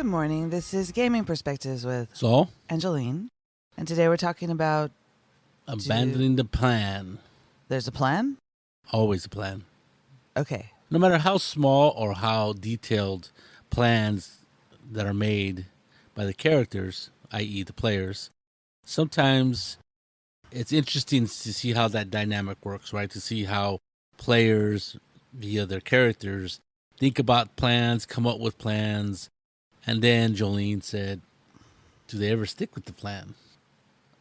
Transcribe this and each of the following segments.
Good morning. This is Gaming Perspectives with Saul, and Jolene. And today we're talking about abandoning the plan. there's a plan? Always a plan. Okay. No matter how small or how detailed plans that are made by the characters, i.e. the players, sometimes it's interesting to see how that dynamic works, right? To see how players, via their characters, think about plans, come up with plans. And then Jolene said, do they ever stick with the plan?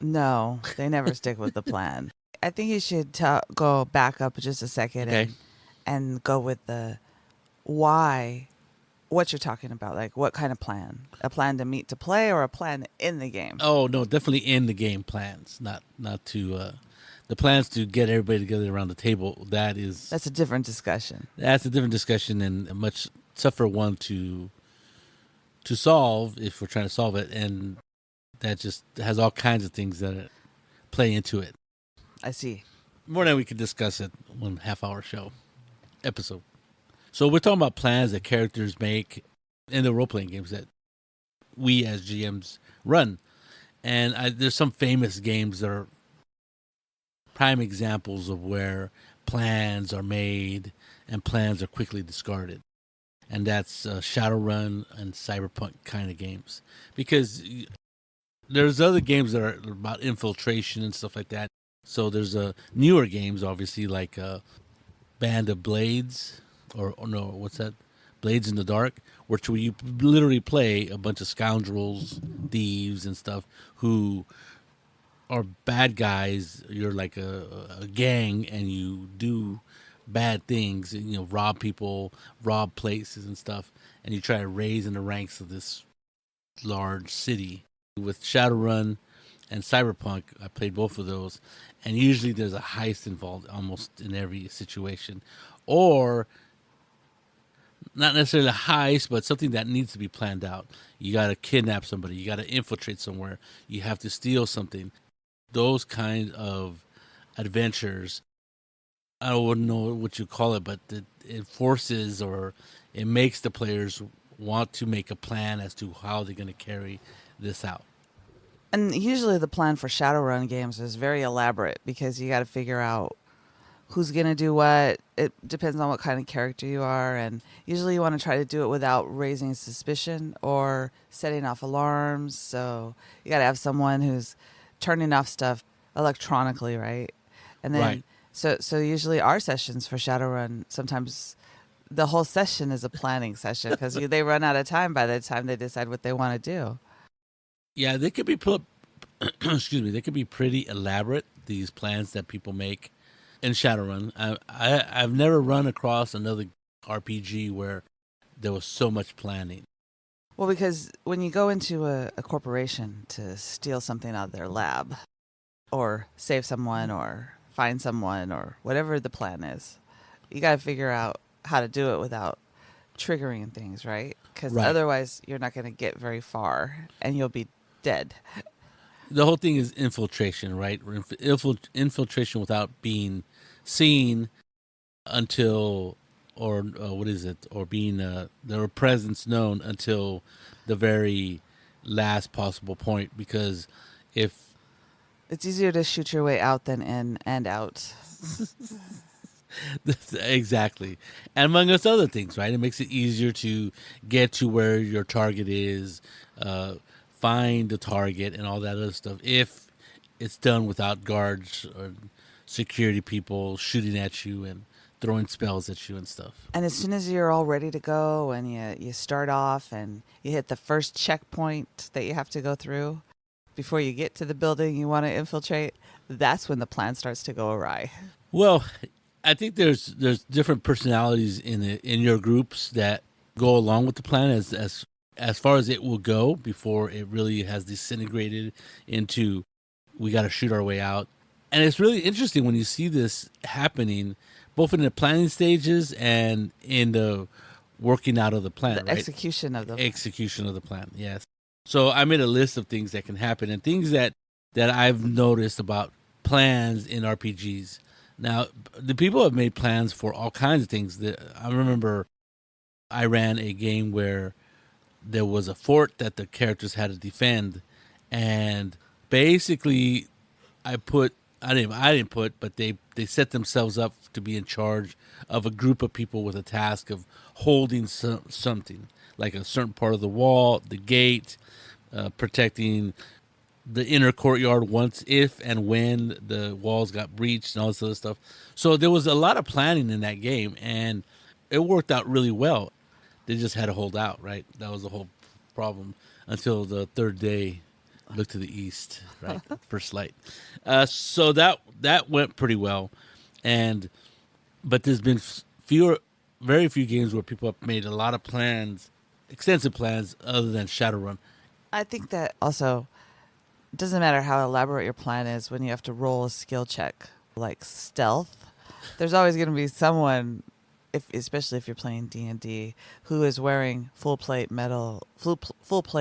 No, they never stick with the plan. I think you should go back up just a second Okay. and go with the why, what you're talking about. Like, what kind of plan? A plan to meet to play or a plan in the game? Oh, no, definitely in the game plans, not to the plans to get everybody together around the table. That's a different discussion. That's a different discussion and a much tougher one to solve if we're trying to solve it, and that just has all kinds of things that play into it. I see. More than we could discuss it 1.5 hour show episode. So we're talking about plans that characters make in the role-playing games that we as GMs run. And there's some famous games that are prime examples of where plans are made and plans are quickly discarded. And that's Shadowrun and Cyberpunk kind of games. Because there's other games that are about infiltration and stuff like that. So there's newer games, obviously, like Band of Blades, or no, what's that? Blades in the Dark, which you literally play a bunch of scoundrels, thieves, and stuff who are bad guys. You're like a gang, and you do bad things, and, rob people, rob places and stuff, and you try to raise in the ranks of this large city. With Shadowrun and Cyberpunk, I played both of those, and usually there's a heist involved almost in every situation, or not necessarily a heist, but something that needs to be planned out. You got to kidnap somebody, you got to infiltrate somewhere, you have to steal something. Those kind of adventures, I wouldn't know what you call it, but it forces or it makes the players want to make a plan as to how they're going to carry this out. And usually the plan for Shadowrun games is very elaborate because you got to figure out who's going to do what. It depends on what kind of character you are. And usually you want to try to do it without raising suspicion or setting off alarms. So you got to have someone who's turning off stuff electronically, right? And then, Right. So usually our sessions for Shadowrun, sometimes the whole session is a planning session because they run out of time by the time they decide what they want to do. Yeah, they could be excuse me, they could be pretty elaborate, these plans that people make in Shadowrun. I've never run across another RPG where there was so much planning. Well, because when you go into a corporation to steal something out of their lab or save someone or find someone or whatever the plan is, you got to figure out how to do it without triggering things, right? Because Right. otherwise you're not going to get very far and you'll be dead. The whole thing is infiltration, right? Infiltration without being seen until, or what is it? Or being their presence known until the very last possible point. Because if It's easier to shoot your way out than in and out. exactly, and among us other things, right? It makes it easier to get to where your target is, find the target, and all that other stuff. If it's done without guards or security people shooting at you and throwing spells at you and stuff. And as soon as you're all ready to go and you start off and you hit the first checkpoint that you have to go through before you get to the building you want to infiltrate, that's when the plan starts to go awry. Well, I think there's different personalities in your groups that go along with the plan as far as it will go before it really has disintegrated into we got to shoot our way out. And it's really interesting when you see this happening, both in the planning stages and in the working out of the plan, The right? execution of the Execution of the plan, yes. So I made a list of things that can happen and things that I've noticed about plans in RPGs. Now, the people have made plans for all kinds of things. I remember I ran a game where there was a fort that the characters had to defend, and basically, I didn't put, but they set themselves up to be in charge of a group of people with a task of holding something, like a certain part of the wall, the gate, protecting the inner courtyard once, if and when the walls got breached and all this other stuff. So there was a lot of planning in that game, and it worked out really well. They just had to hold out, right? That was the whole problem until the third day. Look to the east, right? First light. So that went pretty well, and but there's been very few games where people have made a lot of plans, extensive plans, other than Shadowrun. I think that also doesn't matter how elaborate your plan is when you have to roll a skill check like stealth. There's always going to be someone, especially if you're playing D&D, who is wearing full plate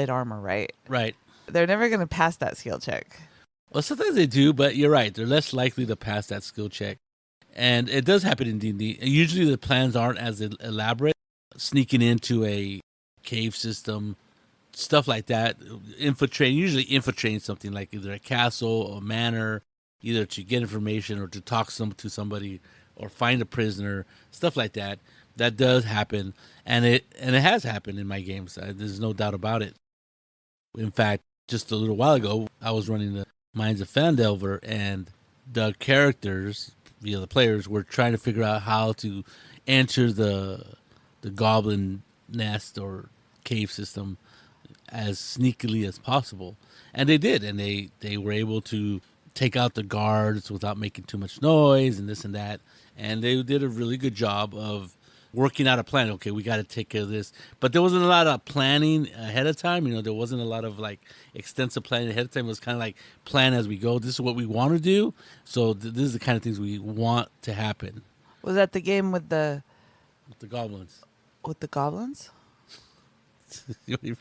armor, right? Right. They're never going to pass that skill check. Well, sometimes they do, but you're right. They're less likely to pass that skill check, and it does happen in D&D. Usually, the plans aren't as elaborate. Sneaking into a cave system, stuff like that. Usually infiltrating something like either a castle or manor, either to get information or to talk to somebody or find a prisoner, stuff like that. That does happen, and it has happened in my games. There's no doubt about it. In fact, just a little while ago, I was running the Mines of Phandelver, and the characters, the players, were trying to figure out how to enter the goblin nest or cave system as sneakily as possible. And they did, and they were able to take out the guards without making too much noise and this and that. And they did a really good job of working out a plan. Okay, we got to take care of this, but there wasn't a lot of planning ahead of time. There wasn't a lot of like extensive planning ahead of time. It was kind of like plan as we go. This is what we want to do, so this is the kind of things we want to happen. Was that the game with the goblins? With the goblins?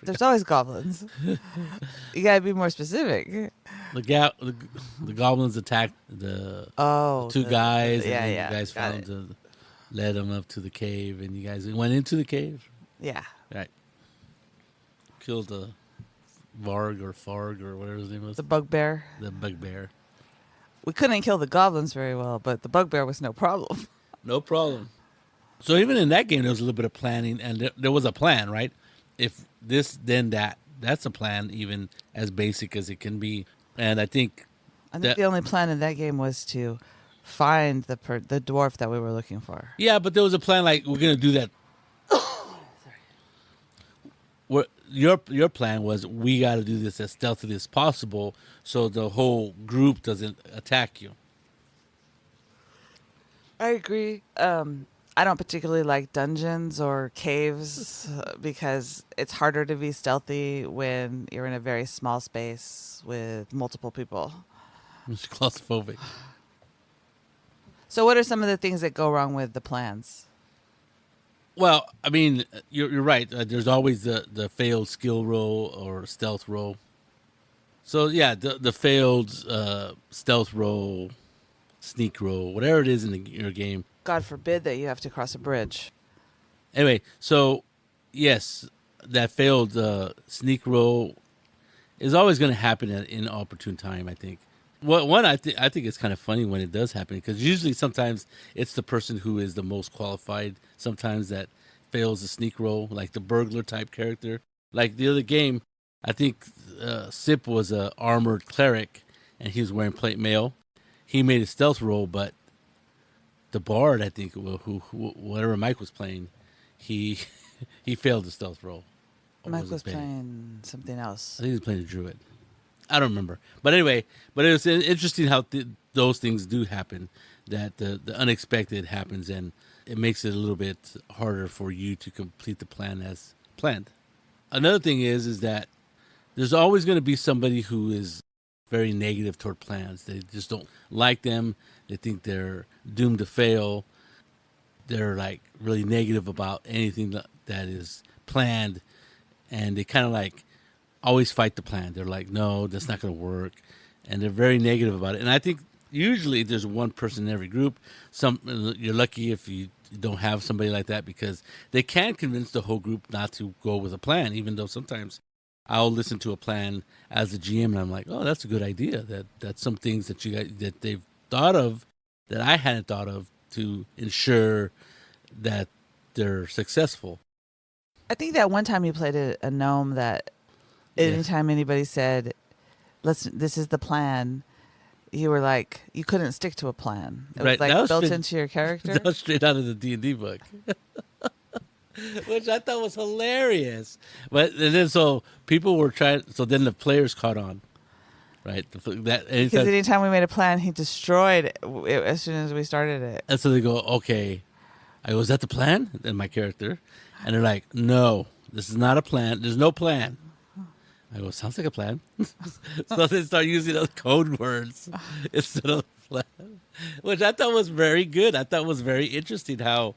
There's always goblins. You gotta be more specific. The goblins attacked the two guys, and you guys found led them up to the cave, and you guys went into the cave. Yeah. Right. Killed the Varg or Farg or whatever his name was. The bugbear. The bugbear. We couldn't kill the goblins very well, but the bugbear was no problem. No problem. So even in that game, there was a little bit of planning, and there was a plan, right? If this, then that. That's a plan, even as basic as it can be. And I think the only plan in that game was to find the dwarf that we were looking for. Yeah, but there was a plan like we're gonna do that. Your plan was we got to do this as stealthily as possible, so the whole group doesn't attack you. I agree. I don't particularly like dungeons or caves because it's harder to be stealthy when you're in a very small space with multiple people. It's claustrophobic. So what are some of the things that go wrong with the plans? Well, I mean, you're right. There's always the failed skill roll or stealth roll. So, yeah, the failed stealth roll, sneak roll, whatever it is in your game. God forbid that you have to cross a bridge. Anyway, so, yes, that failed sneak roll is always going to happen at an inopportune time, I think. I think it's kind of funny when it does happen, because usually sometimes it's the person who is the most qualified sometimes that fails the sneak roll, like the burglar type character. Like the other game, I think Sip was a armored cleric and he was wearing plate mail. He made a stealth roll, but the bard, I think, whatever Mike was playing, he failed the stealth roll. Mike was playing something else. I think he was playing a druid. I don't remember. But anyway, it was interesting how those things do happen, that the unexpected happens, and it makes it a little bit harder for you to complete the plan as planned. Another thing is that there's always going to be somebody who is very negative toward plans. They just don't like them. They think they're doomed to fail. They're like really negative about anything that is planned, and they kind of like always fight the plan. They're like, no, that's not going to work. And they're very negative about it. And I think Usually, there's one person in every group. You're lucky if you don't have somebody like that because they can convince the whole group not to go with a plan. Even though sometimes I'll listen to a plan as a GM and I'm like, oh, that's a good idea. That's some things that you guys that they've thought of that I hadn't thought of to ensure that they're successful. I think that one time you played a gnome that Yes. anytime anybody said, this is the plan, you were like, you couldn't stick to a plan. It Right, was like that was built straight- into your character. That was straight out of the D&D book. Which I thought was hilarious. But and then so people were trying, so then the players caught on. Right? Because Anytime, anytime we made a plan, he destroyed it as soon as we started it. and so they go, okay. I go, is that the plan? And my character. And they're like, no, this is not a plan. There's no plan. I go, sounds like a plan. So they start using those code words instead of plan, which I thought was very good. I thought was very interesting how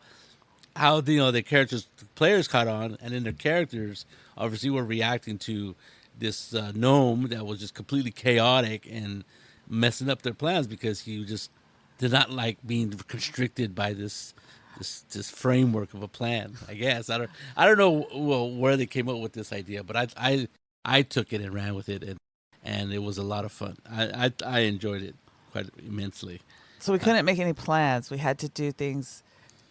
the characters, the players caught on, and then their characters obviously were reacting to this gnome that was just completely chaotic and messing up their plans because he just did not like being constricted by this framework of a plan. I guess I don't know where they came up with this idea, but I took it and ran with it, and it was a lot of fun. I enjoyed it quite immensely. So we couldn't make any plans. We had to do things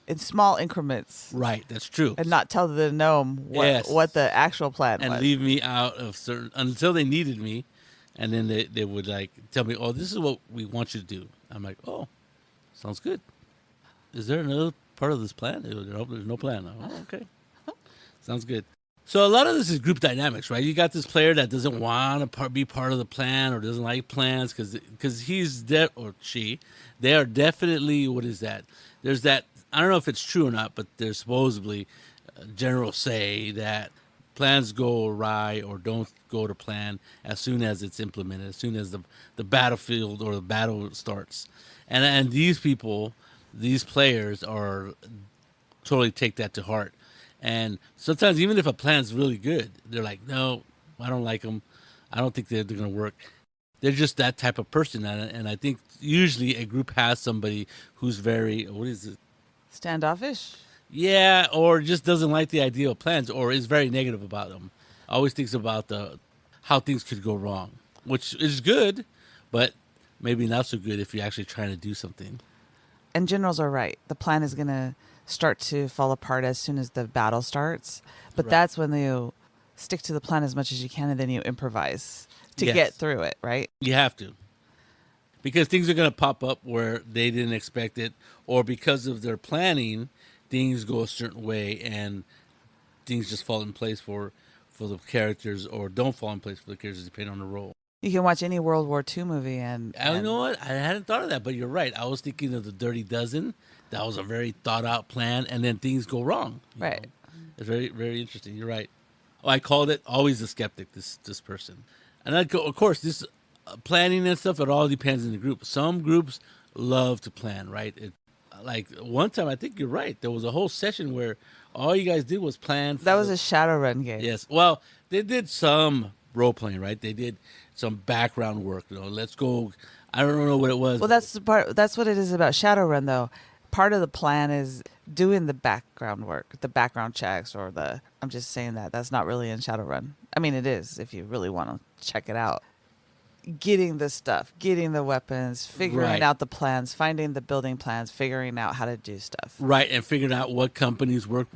in small increments Right, that's true. and not tell the gnome what the actual plan And was. leave me out of certain until they needed me, and then they would like tell me, "Oh, this is what we want you to do." I'm like, "Oh, sounds good." Is there another part of this plan? There's no plan. Oh, okay, sounds good. So a lot of this is group dynamics, right? You got this player that doesn't want to be part of the plan or doesn't like plans because he's or she. They are definitely, what is that? There's that. I don't know if it's true or not, but there's supposedly general say that plans go awry or don't go to plan as soon as it's implemented, as soon as the battlefield or the battle starts. And these people, these players are totally take that to heart. And sometimes even if a plan's really good, they're like, no, I don't like them. I don't think they're going to work. They're just that type of person. And I think usually a group has somebody who's very, what is it? Standoffish? Yeah, or just doesn't like the idea of plans, or is very negative about them. Always thinks about how things could go wrong, which is good, but maybe not so good if you're actually trying to do something. And generals are right. The plan is going to start to fall apart as soon as the battle starts. But Right. that's when you stick to the plan as much as you can, and then you improvise to Yes. get through it, right? You have to, because things are going to pop up where they didn't expect it, or because of their planning, things go a certain way, and things just fall in place for the characters, or don't fall in place for the characters depending on the role. You can watch any World War II movie and You know what? I hadn't thought of that, but you're right. I was thinking of the Dirty Dozen. That was a very thought out plan, and then things go wrong. you Right. know. It's very, very interesting. You're right. Oh, I called it always a skeptic. This person, and of course, this planning and stuff. It all depends on the group. Some groups love to plan, right? Like one time, I think you're right. There was a whole session where all you guys did was plan. that was a Shadowrun game. Yes. Well, they did some role playing, right? They did some background work. Let's go. I don't know what it was. Well, that's the part. That's what it is about Shadowrun, though. Part of the plan is doing the background work, the background checks, or the. I'm just saying that that's not really in Shadowrun. I mean, it is if you really want to check it out. Getting the stuff, getting the weapons, figuring Right. out the plans, finding the building plans, figuring out how to do stuff. Right, and figuring out what companies work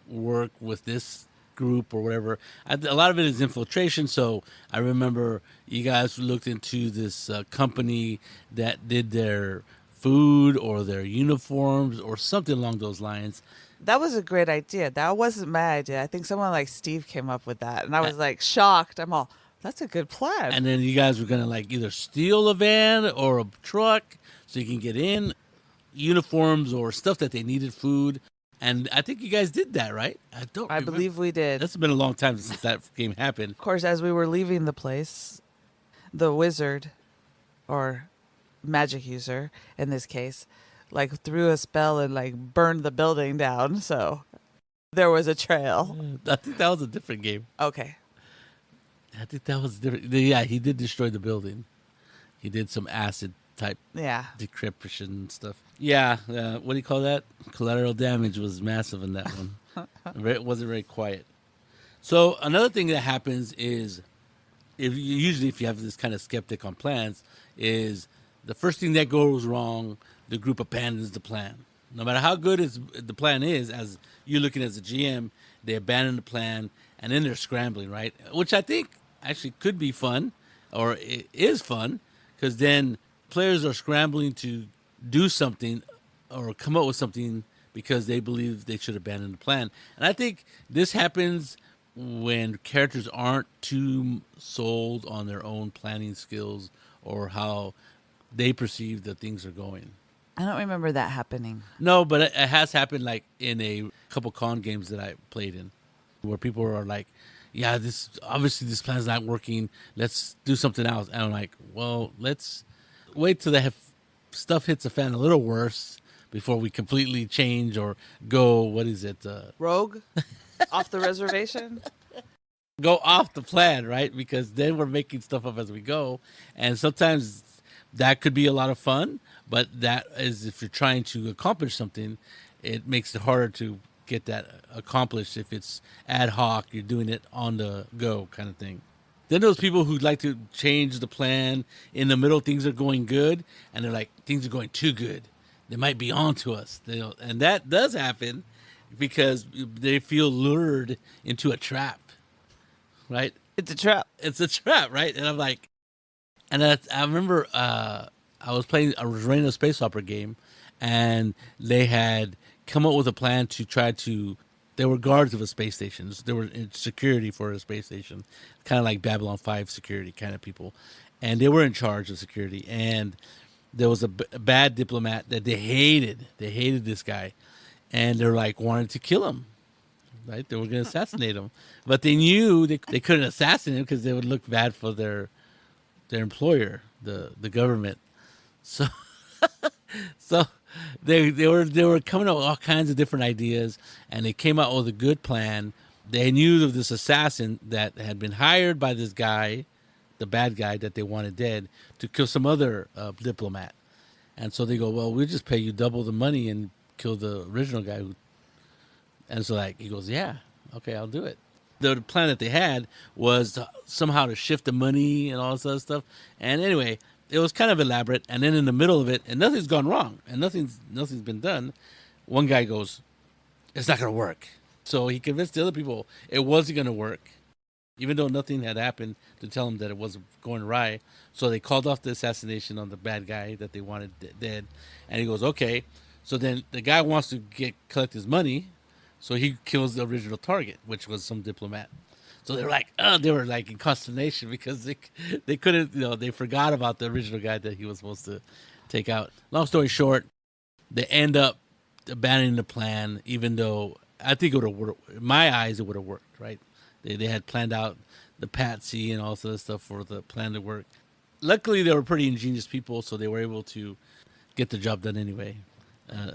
with this group or whatever. A lot of it is infiltration. So I remember you guys looked into this company that did their food or their uniforms or something along those lines. That was a great idea. That wasn't my idea. I think someone like Steve came up with that, and I was like shocked. I'm all, that's a good plan. And then you guys were gonna like either steal a van or a truck so you can get in uniforms or stuff that they needed, food. And I think you guys did that, right? I remember. believe we did. That's been a long time since that game happened. Of course, as we were leaving the place, the wizard, or magic user in this case, like threw a spell and like burned the building down. So there was a trail. I think that was a different game. Okay. I think that was different. Yeah, he did destroy the building. He did some acid type Yeah. decryption stuff. Yeah, what do you call that? Collateral damage was massive in that one. It wasn't very quiet. So another thing that happens is, if you have this kind of skeptic on plans, is the first thing that goes wrong, the group abandons the plan. No matter how good the plan is, as you're looking as a GM, they abandon the plan and then they're scrambling, right? Which I think actually could be fun, or it is fun, because then players are scrambling to do something or come up with something because they believe they should abandon the plan. And I think this happens when characters aren't too sold on their own planning skills or how they perceive that things are going. I don't remember that happening. No, but it has happened like in a couple con games that I played in, where people are like, "Yeah, this plan's not working. Let's do something else." And I'm like, "Well, let's wait till the stuff hits the fan a little worse before we completely change or go. What is it? Rogue? Off the reservation? Go off the plan, right? Because then we're making stuff up as we go, and sometimes that could be a lot of fun. But that is, if you're trying to accomplish something, it makes it harder to get that accomplished if it's ad hoc. You're doing it on the go, kind of thing. Then those people who like to change the plan in the middle, things are going good, and they're like, things are going too good. They might be on to us, and that does happen because they feel lured into a trap, right? It's a trap. It's a trap, right? And I'm like, and I remember I was running a space opera game, and they had come up with a plan to try to. They were guards of a space station. They were in security for a space station, kind of like Babylon 5 security kind of people, and they were in charge of security. And there was a bad diplomat that they hated. They hated this guy, and they're like wanted to kill him. Right? They were going to assassinate him, but they knew they couldn't assassinate him because they would look bad for their employer, the government. So so they were coming up with all kinds of different ideas, and they came out with a good plan. They knew of this assassin that had been hired by this guy, the bad guy that they wanted dead, to kill some other diplomat. And so they go, well, we'll just pay you double the money and kill the original guy. And so like he goes, yeah, okay, I'll do it. The plan that they had was somehow to shift the money and all this other stuff. And anyway, it was kind of elaborate. And then in the middle of it, and nothing's gone wrong, and nothing's been done. One guy goes, "It's not going to work." So he convinced the other people it wasn't going to work, even though nothing had happened to tell him that it wasn't going awry. So they called off the assassination on the bad guy that they wanted dead. And he goes, "Okay." So then the guy wants to collect his money. So he kills the original target, which was some diplomat. So they were like in consternation because they couldn't, they forgot about the original guy that he was supposed to take out. Long story short, they end up abandoning the plan, even though I think it would have worked. In my eyes, it would have worked, right? They had planned out the patsy and all this other stuff for the plan to work. Luckily, they were pretty ingenious people, so they were able to get the job done anyway.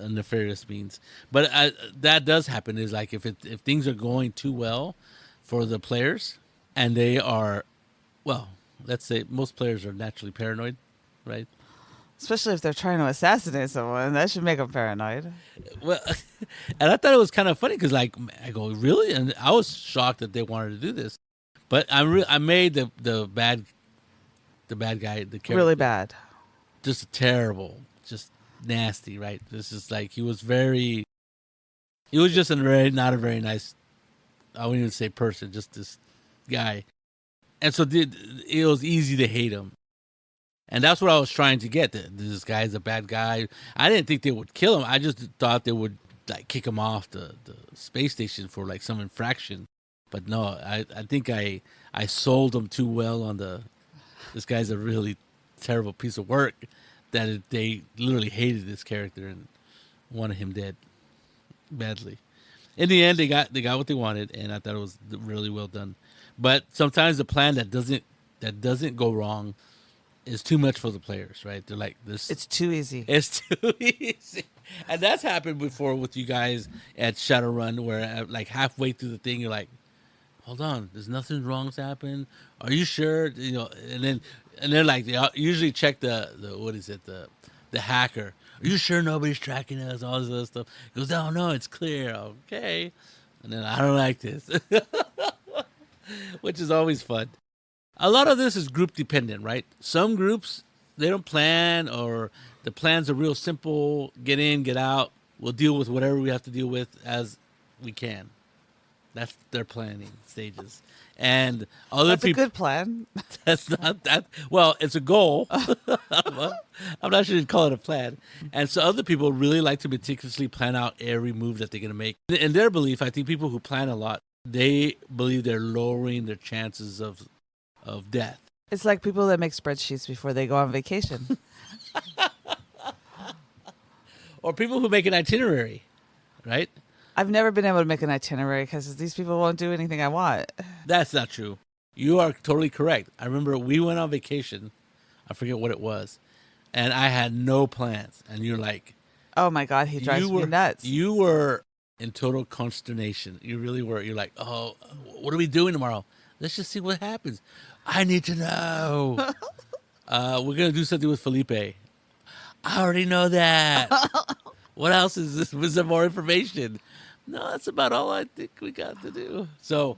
Nefarious means, but that does happen. Is like if things are going too well for the players, and they are, well, let's say most players are naturally paranoid, right? Especially if they're trying to assassinate someone. That should make them paranoid. Well, and I thought it was kind of funny because, like, I go, really, and I was shocked that they wanted to do this, but I made the bad guy, the character, Really bad. just terrible, just nasty, right? This is like he was just not a very nice, I wouldn't even say person, just this guy. And so it was easy to hate him. And that's what I was trying to get. This guy's a bad guy. I didn't think they would kill him. I just thought they would like kick him off the space station for like some infraction. But no, I think I sold him too well on this guy's a really terrible piece of work, that they literally hated this character and wanted him dead badly. In the end, they got what they wanted, and I thought it was really well done. But sometimes the plan that doesn't go wrong is too much for the players, right? They're like, this. It's too easy. It's too easy, and that's happened before with you guys at Shadowrun, where like halfway through the thing, you're like, hold on, there's nothing wrong's happened. Are you sure? And then And they're like, they usually check the what is it, the hacker. Are you sure nobody's tracking us? All this other stuff. He goes, no, it's clear. Okay. And then I don't like this, which is always fun. A lot of this is group dependent, right? Some groups, they don't plan, or the plans are real simple. Get in, get out. We'll deal with whatever we have to deal with as we can. That's their planning stages. And other That's people, a good plan. that's not that. Well, it's a goal. I'm not sure you'd call it a plan. And so other people really like to meticulously plan out every move that they're going to make. In their belief, I think people who plan a lot, they believe they're lowering their chances of death. It's like people that make spreadsheets before they go on vacation. Or people who make an itinerary, right? I've never been able to make an itinerary because these people won't do anything I want. That's not true. You are totally correct. I remember we went on vacation. I forget what it was. And I had no plans. And you're like... Oh my God, he drives me nuts. You were in total consternation. You really were. You're like, oh, what are we doing tomorrow? Let's just see what happens. I need to know. We're going to do something with Felipe. I already know that. What else is this? Was there more information? No, that's about all I think we got to do. So,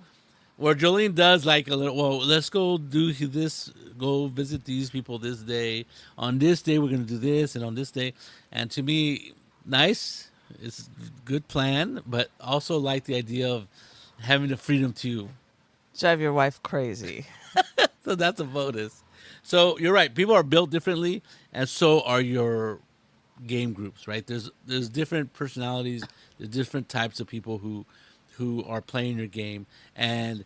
where Jolene does like a little, well, let's go do this, go visit these people this day. On this day, we're going to do this, and on this day. And to me, nice. It's a good plan, but also like the idea of having the freedom to Drive your wife crazy. So that's a bonus. So you're right. People are built differently, and so are your game groups, right? There's different personalities. There's different types of people who are playing your game, and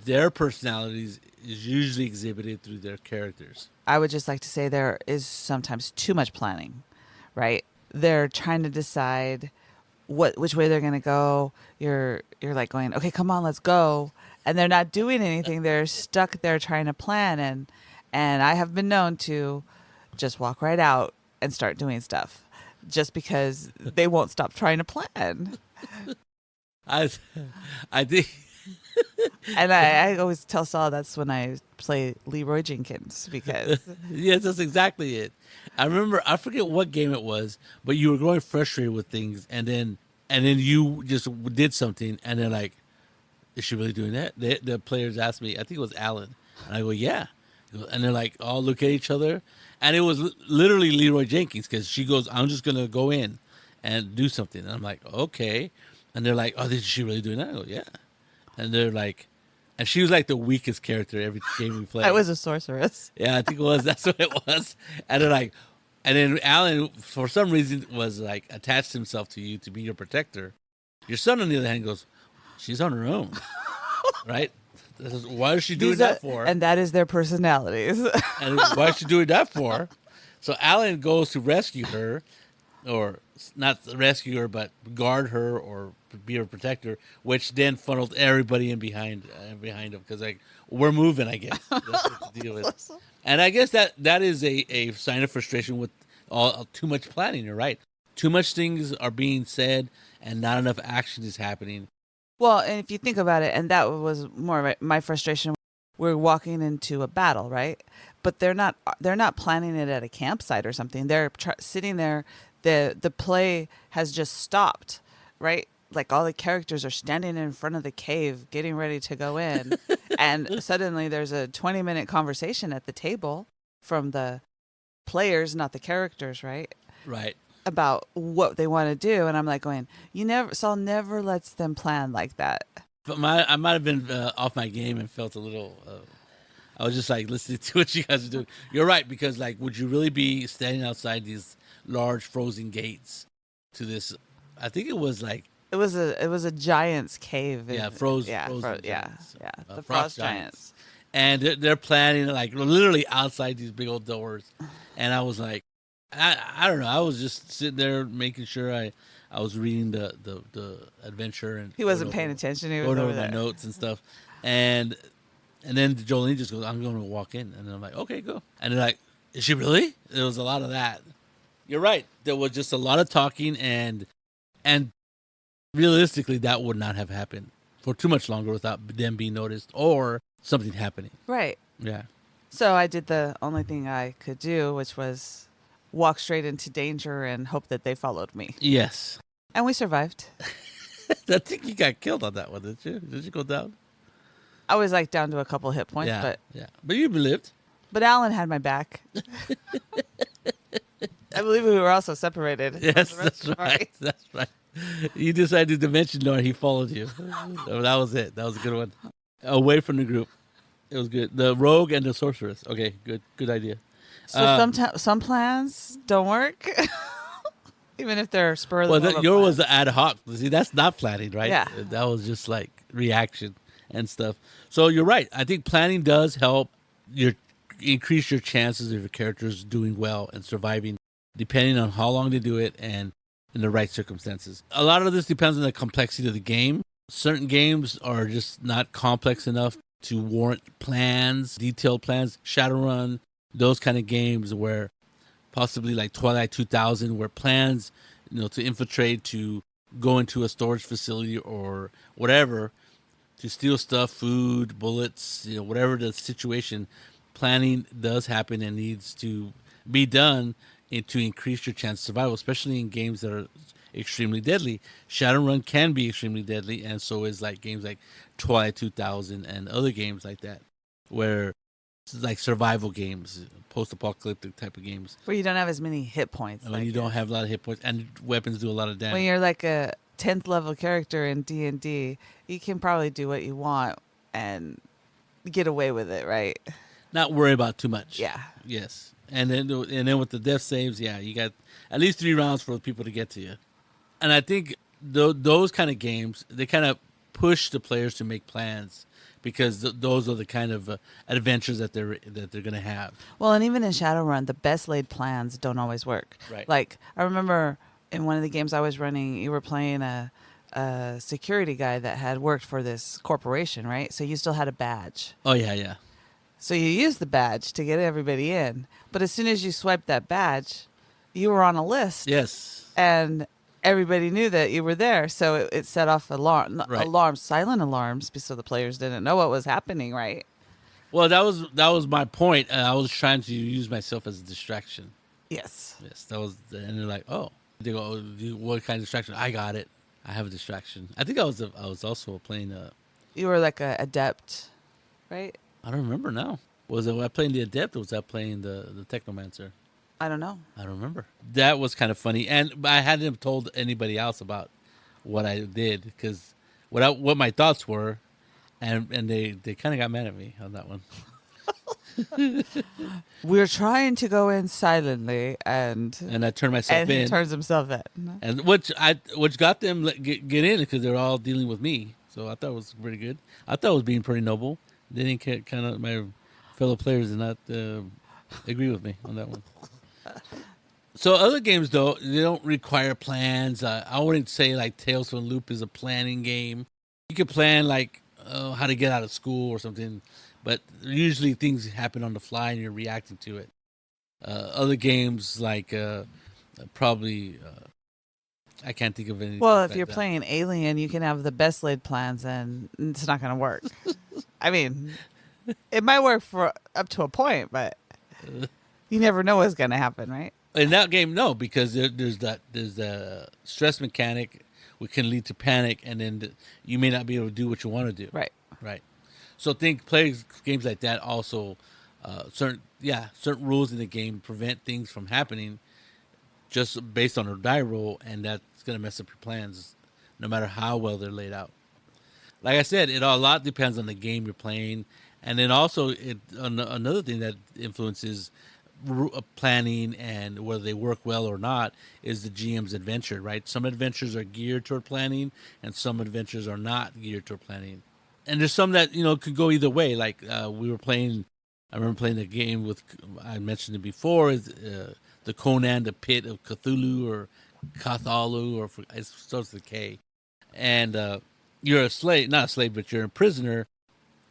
their personalities is usually exhibited through their characters. I would just like to say there is sometimes too much planning, right? They're trying to decide which way they're going to go. You're like going, okay, come on, let's go. And they're not doing anything. They're stuck there trying to plan. And I have been known to just walk right out and start doing stuff just because they won't stop trying to plan. I think, And I always tell Saul that's when I play Leroy Jenkins because yes, that's exactly it. I remember, I forget what game it was, but you were growing frustrated with things, and then you just did something, and they're like, is she really doing that? The players asked me, I think it was Alan. And I go, yeah. And they're like, all look at each other. And it was literally Leroy Jenkins, because she goes, I'm just going to go in and do something. And I'm like, okay. And they're like, oh, is she really doing that? I go, yeah. And they're like, and she was like the weakest character every game we played. I was a sorceress. Yeah, I think it was. That's what it was. And they're like, and then Alan, for some reason, was like attached himself to you to be your protector. Your son, on the other hand, goes, she's on her own, right? Why is she doing that for? And that is their personalities. And why is she doing that for? So Alan goes to rescue her, or not rescue her, but guard her or be her protector, which then funneled everybody in behind him, because like, we're moving, I guess. That's what the deal is. And I guess that is a sign of frustration with all too much planning. You're right. Too much things are being said and not enough action is happening. Well, and if you think about it, and that was more of my frustration. We're walking into a battle, right? But they're not planning it at a campsite or something. They're sitting there. The play has just stopped, right? Like all the characters are standing in front of the cave, getting ready to go in, and suddenly there's a 20-minute conversation at the table from the players, not the characters, right? Right. About what they want to do, and I'm like going, Saul never lets them plan like that. But I might have been off my game and felt a little. I was just like listening to what you guys are doing. You're right, because like, would you really be standing outside these large frozen gates to this? I think it was like it was a giant's cave. Yeah, The frost frost giants. And they're planning like literally outside these big old doors, and I was like. I don't know. I was just sitting there making sure I was reading the adventure, and he wasn't paying attention. He was going over over my there. notes and stuff, and then Jolene just goes, "I'm going to walk in," and I'm like, "Okay, go." And they're like, "Is she really?" There was a lot of that. You're right. There was just a lot of talking, and realistically, that would not have happened for too much longer without them being noticed or something happening. Right. Yeah. So I did the only thing I could do, which was walk straight into danger and hope that they followed me. Yes. And we survived. I think you got killed on that one, didn't you? Did you go down? I was like down to a couple hit points, Yeah. Yeah. But you lived. but Alan had my back. I believe we were also separated. Yes, from the rest that's of the party. right. That's right. You decided to mention Nor, he followed you. So that was it. That was a good one. Away from the group. It was good. The rogue and the sorceress. Okay, good idea. So some plans don't work, even if they're spur of the Well, moment yours plans. was the ad hoc. See, that's not planning, right? Yeah. That was just like reaction and stuff. So you're right. I think planning does help increase your chances of your characters doing well and surviving, depending on how long they do it and in the right circumstances. A lot of this depends on the complexity of the game. Certain games are just not complex enough to warrant plans, detailed plans. Shadowrun, those kind of games where possibly like Twilight 2000, where plans, to infiltrate, to go into a storage facility or whatever, to steal stuff, food, bullets, whatever the situation, planning does happen and needs to be done to increase your chance of survival, especially in games that are extremely deadly. Shadowrun can be extremely deadly, and so is like games like Twilight 2000 and other games like that, where it's like survival games, post-apocalyptic type of games. Where you don't have as many hit points. When you don't have a lot of hit points and weapons do a lot of damage. When you're like a 10th level character in D&D, you can probably do what you want and get away with it, right? Not worry about too much. Yeah. Yes. And then with the death saves, yeah, you got at least 3 rounds for people to get to you. And I think those kind of games, they kind of push the players to make plans because those are the kind of adventures that they're going to have. Well, and even in Shadowrun, the best laid plans don't always work. Right. Like, I remember in one of the games I was running, you were playing a security guy that had worked for this corporation, right? So you still had a badge. Oh, yeah. So you used the badge to get everybody in. But as soon as you swiped that badge, you were on a list. Yes. And everybody knew that you were there. So it set off alarms, silent alarms, so the players didn't know what was happening, right? Well, that was my point. I was trying to use myself as a distraction. Yes. Yes, that was, and they're like, oh, they go, what kind of distraction? I got it. I have a distraction. I think I was also playing. You were like a adept, right? I don't remember now. Was I playing the adept or was I playing the technomancer? I don't know. I don't remember. That was kind of funny, and I hadn't told anybody else about what I did because what my thoughts were, and they kind of got mad at me on that one. We're trying to go in silently, and I turned myself and in. he turns himself in. And which got them get in because they're all dealing with me. So I thought it was pretty good. I thought it was being pretty noble. They didn't kind of, my fellow players did not agree with me on that one. So other games though, they don't require plans. I wouldn't say like Tales from the Loop is a planning game. You could plan like how to get out of school or something, but usually things happen on the fly and you're reacting to it. Other games like probably I can't think of any. Well, if like you're that. playing Alien, you can have the best laid plans, and it's not going to work. I mean, it might work for up to a point, but you never know what's going to happen, right? In that game, no, because there's the stress mechanic, which can lead to panic, and then you may not be able to do what you want to do. Right. So play games like that also certain rules in the game prevent things from happening just based on a die roll, and that's gonna mess up your plans, no matter how well they're laid out. Like I said, a lot depends on the game you're playing, and then also another thing that influences planning and whether they work well or not is the GM's adventure, right? Some adventures are geared toward planning, and some adventures are not geared toward planning. And there's some that could go either way. Like we were playing, I remember playing a game with, I mentioned it before, the Conan, the Pit of Cthulhu or Cthulhu, or it starts with a K. And you're a slave, not a slave, but you're a prisoner,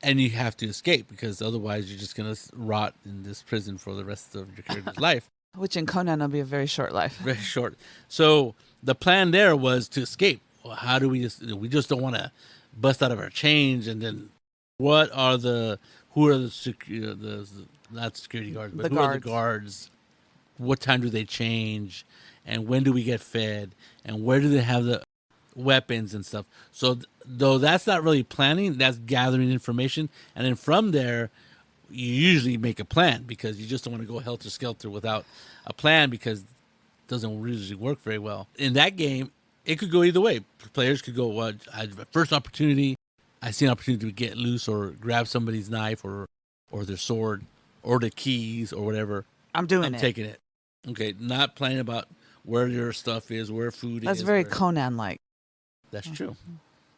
and you have to escape because otherwise you're just going to rot in this prison for the rest of your character's life. Which in Conan will be a very short life. Very short. So the plan there was to escape. Well, how do we just don't want to bust out of our chains, and then who are the not security guards, but The who are the guards. guards? What time do they change? And when do we get fed? And where do they have the weapons and stuff? So, though that's not really planning, that's gathering information. And then from there, you usually make a plan because you just don't want to go helter-skelter without a plan because it doesn't usually work very well. In that game, it could go either way. Players could go, well, I had a first opportunity. I see an opportunity to get loose or grab somebody's knife or their sword or the keys or whatever. I'm doing I'm it. taking it. Okay, not planning about where your stuff is, where food That's is. very where... Conan-like. That's true.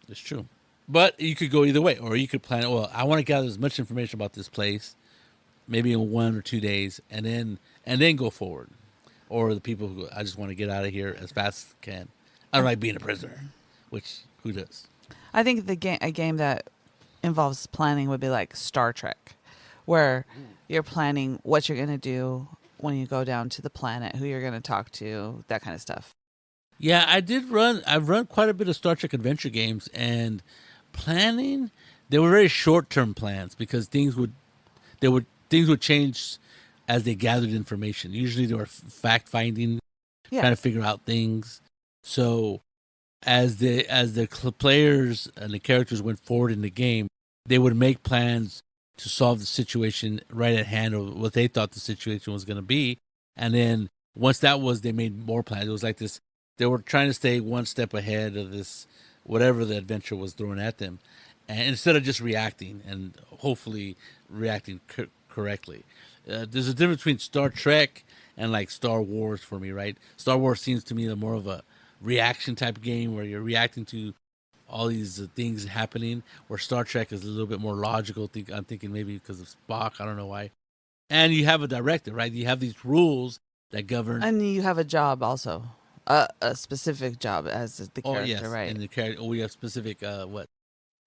That's true. But you could go either way, or you could plan. Well, I want to gather as much information about this place, maybe in 1 or 2 days, and then go forward. Or the people who go, I just want to get out of here as fast as I can. I don't like being a prisoner, which who does? I think a game that involves planning would be like Star Trek, where you're planning what you're going to do when you go down to the planet, who you're going to talk to, that kind of stuff. Yeah, I've run quite a bit of Star Trek adventure games, and planning. They were very short-term plans because things would change as they gathered information. Usually, they were fact-finding, Yeah. trying to figure out things. So, as the players and the characters went forward in the game, they would make plans to solve the situation right at hand, or what they thought the situation was going to be. And then once that was, they made more plans. It was like this. They were trying to stay one step ahead of this, whatever the adventure was throwing at them. And instead of just reacting and hopefully reacting correctly. There's a difference between Star Trek and like Star Wars for me, right? Star Wars seems to me more of a reaction type game where you're reacting to all these things happening, where Star Trek is a little bit more logical. I'm thinking maybe because of Spock. I don't know why. And you have a director, right? You have these rules that govern. And you have a job also, a specific job as the character, yes, right? And the character. We have specific what?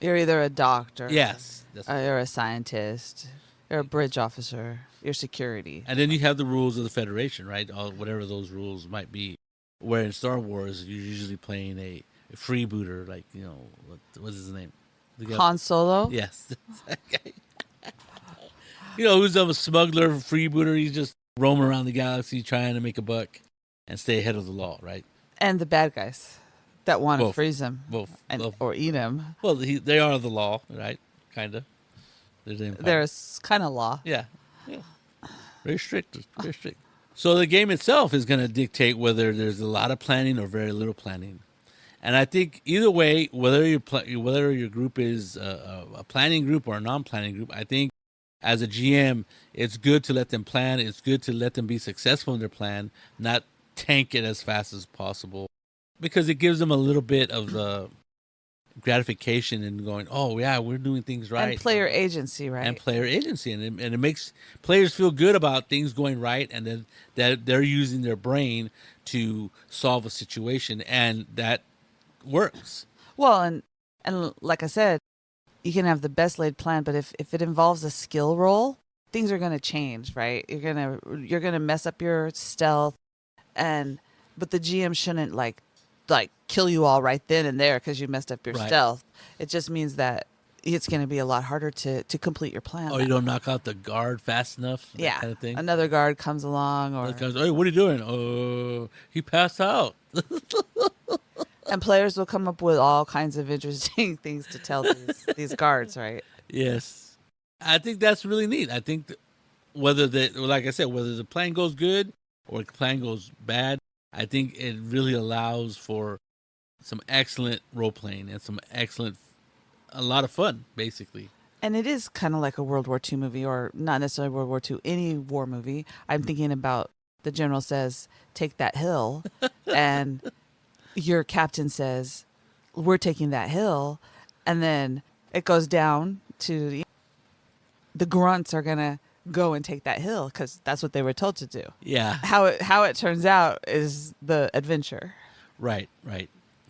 You're either a doctor, Yes, you're a scientist, you're a bridge officer, you're security. And then you have the rules of the Federation, right? Whatever those rules might be. Where in Star Wars, you're usually playing a freebooter, like, what's his name? Han Solo? Yes. Who's a smuggler, freebooter. He's just roaming around the galaxy trying to make a buck and stay ahead of the law, right? And the bad guys that want to Both. freeze him or eat him. Well, they are the law, right? Kind of. There's kind of law. Yeah. Very strict. Very strict. So the game itself is going to dictate whether there's a lot of planning or very little planning. And I think either way, whether your group is a planning group or a non-planning group, I think as a GM, it's good to let them plan. It's good to let them be successful in their plan, not tank it as fast as possible, because it gives them a little bit of the gratification in going, oh yeah, we're doing things right. And player agency, right? And player agency, and it makes players feel good about things going right, and then that they're using their brain to solve a situation, and that works. Well, and like I said, you can have the best laid plan, but if it involves a skill roll, things are going to change, right? You're gonna mess up your stealth, but the GM shouldn't like kill you all right then and there because you messed up your stealth. It just means that it's going to be a lot harder to complete your plan. Oh, you don't knock out the guard fast enough? Yeah. Kind of thing? Another guard comes along hey, what are you doing? Oh, he passed out. And players will come up with all kinds of interesting things to tell these guards, right? Yes. I think that's really neat. I think like I said, whether the plan goes good or the plan goes bad, I think it really allows for some excellent role playing and a lot of fun, basically. And it is kind of like a World War II movie, or not necessarily World War II, any war movie. I'm thinking about the general says, take that hill, and your captain says, we're taking that hill, and then it goes down to the grunts are going to go and take that hill because that's what they were told to do. Yeah. How it turns out is the adventure. Right.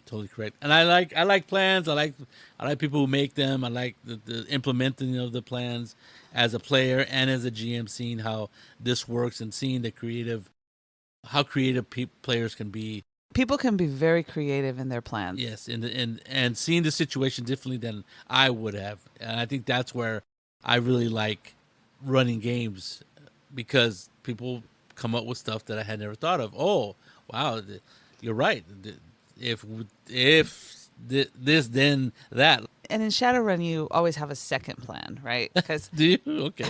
Totally correct. And I like plans. I like people who make them. I like the implementing of the plans as a player and as a GM, seeing how this works and seeing how creative players can be. People can be very creative in their plans. Yes, and seeing the situation differently than I would have. And I think that's where I really like running games because people come up with stuff that I had never thought of. Oh, wow, you're right. If this, then that. And in Shadowrun, you always have a second plan, right? Because Do you? Okay.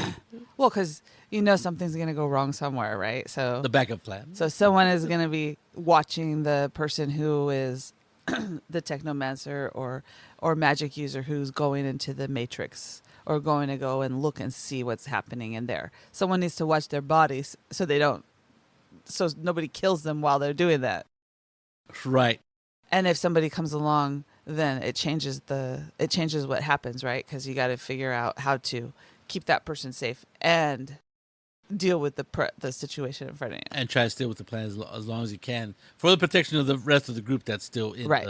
well, because you know something's going to go wrong somewhere, right? So The backup plan. so someone is going to be watching the person who is the technomancer or magic user who's going into the matrix or going to go and look and see what's happening in there. Someone needs to watch their bodies so they don't so nobody kills them while they're doing that. Right. And if somebody comes along, then it changes what happens, right? Because you got to figure out how to keep that person safe and deal with the situation in front of you. And try to stay with the plan as long as you can for the protection of the rest of the group that's still in Right.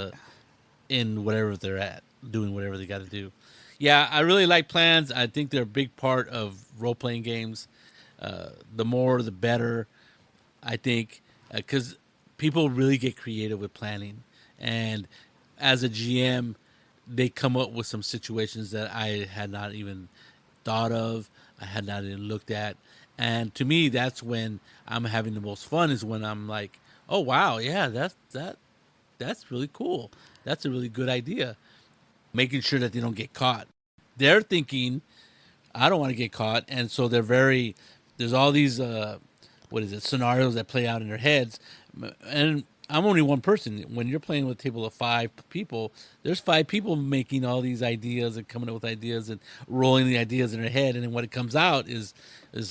In whatever they're at, doing whatever they got to do. Yeah, I really like plans. I think they're a big part of role playing games. The more, the better. I think because people really get creative with planning, and as a GM, they come up with some situations that I had not even thought of. I had not even looked at, and to me, that's when I'm having the most fun. Is when I'm like, oh wow, yeah, that's really cool. That's a really good idea. Making sure that they don't get caught. They're thinking, I don't want to get caught, and so they're very. There's all these scenarios that play out in their heads, and I'm only one person. When you're playing with a table of 5 people, there's 5 people making all these ideas and coming up with ideas and rolling the ideas in their head, and then what it comes out is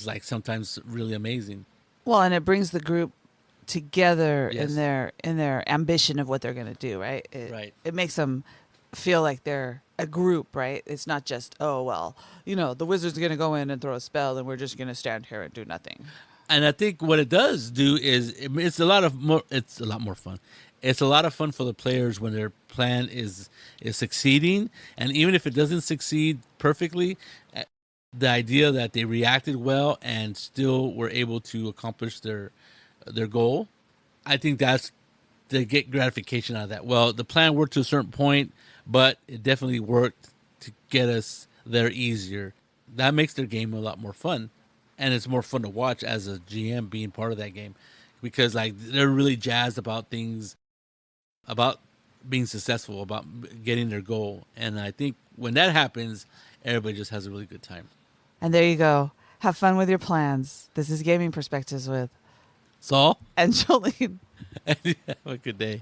like sometimes really amazing. Well, and it brings the group together Yes. in their ambition of what they're going to do, right? Right. It makes them feel like they're a group, right? It's not just, oh, well, the wizard's going to go in and throw a spell and we're just going to stand here and do nothing. And I think what it does do is it's a lot more fun. It's a lot of fun for the players when their plan is succeeding, and even if it doesn't succeed perfectly, the idea that they reacted well and still were able to accomplish their goal, I think that's they get gratification out of that. Well, the plan worked to a certain point, but it definitely worked to get us there easier. That makes their game a lot more fun. And it's more fun to watch as a GM being part of that game because like they're really jazzed about things, about being successful, about getting their goal. And I think when that happens, everybody just has a really good time. And there you go. Have fun with your plans. This is Gaming Perspectives with Saul, and Jolene. have a good day.